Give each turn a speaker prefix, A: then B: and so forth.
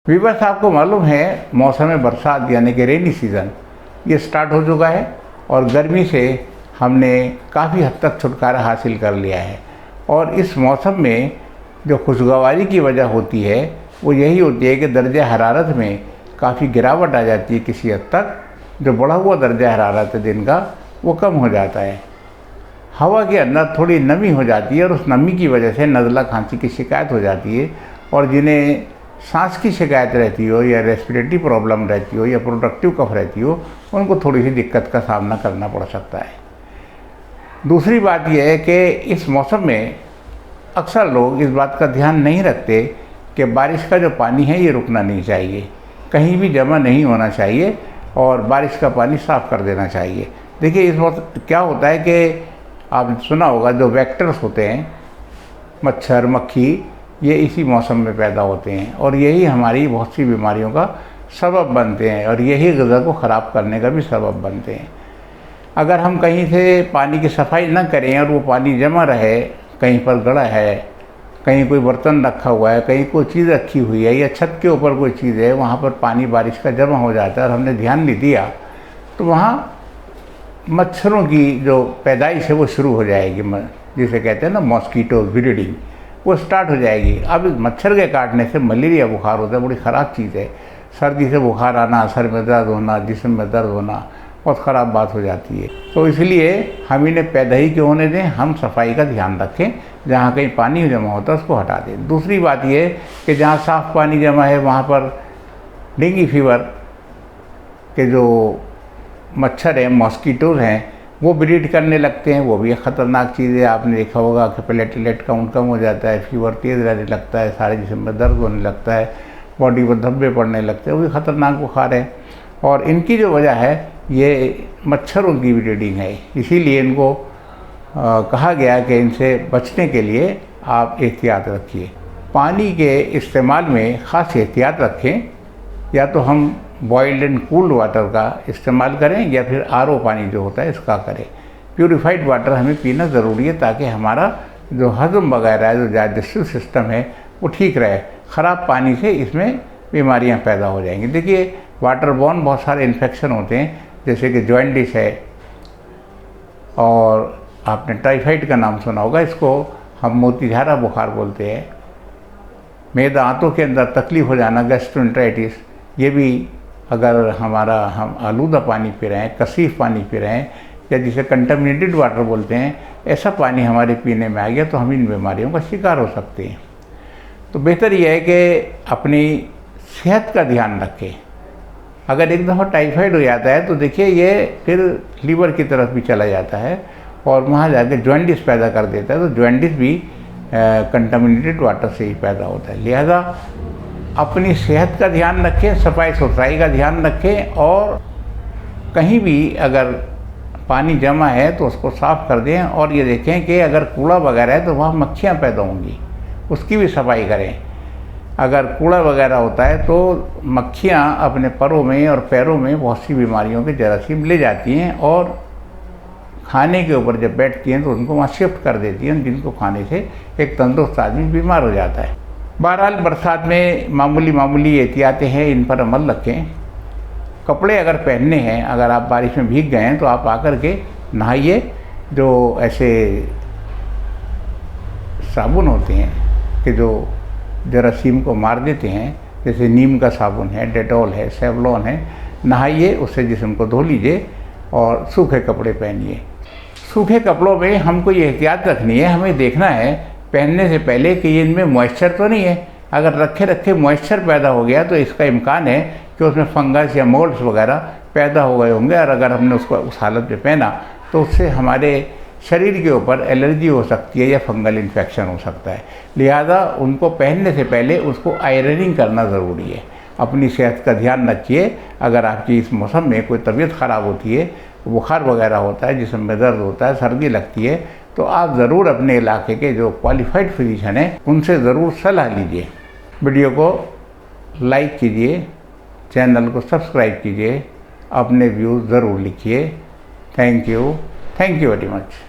A: Viewers, आपको मालूम है मौसम बरसात यानी कि रेनी सीज़न ये स्टार्ट हो चुका है और गर्मी से हमने काफ़ी हद तक छुटकारा हासिल कर लिया है। और इस मौसम में जो खुशगवारी की वजह होती है वो यही होती है कि दर्जा हरारत में काफ़ी गिरावट आ जाती है। किसी हद तक जो बढ़ा हुआ दर्जा हरारत है दिन का वो कम हो जाता है। हवा के अंदर थोड़ी नमी हो जाती है और उस नमी की वजह से नज़ला खांसी की शिकायत हो जाती है। और जिन्हें सांस की शिकायत रहती हो या रेस्पिरेटरी प्रॉब्लम रहती हो या प्रोडक्टिव कफ रहती हो, उनको थोड़ी सी दिक्कत का सामना करना पड़ सकता है। दूसरी बात यह है कि इस मौसम में अक्सर लोग इस बात का ध्यान नहीं रखते कि बारिश का जो पानी है ये रुकना नहीं चाहिए, कहीं भी जमा नहीं होना चाहिए और बारिश का पानी साफ़ कर देना चाहिए। देखिए, इस वक्त क्या होता है कि आपने सुना होगा जो वेक्टर्स होते हैं, मच्छर मक्खी, ये इसी मौसम में पैदा होते हैं और यही हमारी बहुत सी बीमारियों का सबब बनते हैं और यही ग़िज़ा को ख़राब करने का भी सबब बनते हैं। अगर हम कहीं से पानी की सफाई न करें और वो पानी जमा रहे, कहीं पर गड़ा है, कहीं कोई बर्तन रखा हुआ है, कहीं कोई चीज़ रखी हुई है या छत के ऊपर कोई चीज़ है, वहाँ पर पानी बारिश का जमा हो जाता है और हमने ध्यान नहीं दिया तो वहाँ मच्छरों की जो पैदाइश है वो शुरू हो जाएगी। जिसे कहते हैं ना मॉस्कीटो ब्रीडिंग, वो स्टार्ट हो जाएगी। अब इस मच्छर के काटने से मलेरिया बुखार होता है, बड़ी ख़राब चीज़ है। सर्दी से बुखार आना, सर में दर्द होना, जिस्म में दर्द होना बहुत ख़राब बात हो जाती है। तो इसलिए हम इन्हें पैदा ही क्यों होने दें, हम सफाई का ध्यान रखें। जहाँ कहीं पानी जमा होता है उसको हटा दें। दूसरी बात ये कि जहाँ साफ़ पानी जमा है वहाँ पर डेंगू फीवर के जो मच्छर हैं, मॉस्कीटोज़ हैं, वो ब्रीड करने लगते हैं। वो भी एक ख़तरनाक चीज़ है। आपने देखा होगा कि प्लेटलेट काउंट कम हो जाता है, फीवर तेज़ रहने लगता है, सारे जिस्म में दर्द होने लगता है, बॉडी पर धब्बे पड़ने लगते हैं। वो भी ख़तरनाक बुखार है और इनकी जो वजह है ये मच्छरों की ब्रीडिंग है। इसीलिए इनको कहा गया कि इनसे बचने के लिए आप एहतियात रखिए। पानी के इस्तेमाल में ख़ास एहतियात रखें। या तो हम बॉइल्ड एंड कूल्ड वाटर का इस्तेमाल करें या फिर आरओ पानी जो होता है इसका करें। प्यूरिफाइड वाटर हमें पीना ज़रूरी है ताकि हमारा जो हज़म वगैरह है, जो डाइजेस्टिव सिस्टम है वो ठीक रहे। ख़राब पानी से इसमें बीमारियां पैदा हो जाएंगी। देखिए, वाटर बॉर्न बहुत सारे इन्फेक्शन होते हैं, जैसे कि जॉइंटिस है और आपने टाइफाइड का नाम सुना होगा, इसको हम मोतीझारा बुखार बोलते हैं। मैदा आंतों के अंदर तकलीफ़ हो जाना, गैस्ट्रोएंटेराइटिस, ये भी अगर हम आलूदा पानी पी रहे हैं, कसीफ पानी पी रहे हैं या जिसे कंटामिनेटेड वाटर बोलते हैं, ऐसा पानी हमारे पीने में आ गया तो हम इन बीमारियों का शिकार हो सकते हैं। तो बेहतर यह है कि अपनी सेहत का ध्यान रखें। अगर एक दफ़ा टाइफाइड हो जाता है तो देखिए ये फिर लीवर की तरफ भी चला जाता है और वहाँ जाकर जॉइंटिस पैदा कर देता है। तो जॉइंटिस भी कंटामिनेटेड वाटर से ही पैदा होता है। लिहाजा अपनी सेहत का ध्यान रखें, सफाई सुथराई का ध्यान रखें और कहीं भी अगर पानी जमा है तो उसको साफ़ कर दें और ये देखें कि अगर कूड़ा वगैरह है तो वहाँ मक्खियाँ पैदा होंगी, उसकी भी सफाई करें। अगर कूड़ा वगैरह होता है तो मक्खियाँ अपने परों में और पैरों में बहुत सी बीमारियों के जरासीम ले जाती हैं और खाने के ऊपर जब बैठती हैं तो उनको वहाँ शिफ्ट कर देती हैं, जिनको खाने से एक तंदुरुस्त आदमी बीमार हो जाता है। बहरहाल, बरसात में मामूली एहतियातें हैं, इन पर अमल रखें। कपड़े अगर पहनने हैं, अगर आप बारिश में भीग गए हैं तो आप आकर के नहाइए। जो ऐसे साबुन होते हैं कि जो जरासीम को मार देते हैं, जैसे नीम का साबुन है, डेटॉल है, सेवलॉन है, नहाइए, उससे जिस्म को धो लीजिए और सूखे कपड़े पहनिए। सूखे कपड़ों में हमको ये एहतियात रखनी है, हमें देखना है पहनने से पहले कि इनमें मॉइस्चर तो नहीं है। अगर रखे रखे मॉइस्चर पैदा हो गया तो इसका इम्कान है कि उसमें फंगस या मोल्ड्स वगैरह पैदा हो गए होंगे और अगर हमने उसको उस हालत में पहना तो उससे हमारे शरीर के ऊपर एलर्जी हो सकती है या फंगल इन्फेक्शन हो सकता है। लिहाजा उनको पहनने से पहले उसको आयरनिंग करना ज़रूरी है। अपनी सेहत का ध्यान रखिए। अगर आपकी इस मौसम में कोई तबीयत ख़राब होती है, बुखार वगैरह होता है, जिस्म में दर्द होता है, सर्दी लगती है, तो आप ज़रूर अपने इलाके के जो क्वालिफाइड फिजिशियन हैं उनसे ज़रूर सलाह लीजिए। वीडियो को लाइक कीजिए, चैनल को सब्सक्राइब कीजिए, अपने व्यूज़ ज़रूर लिखिए। Thank you very much.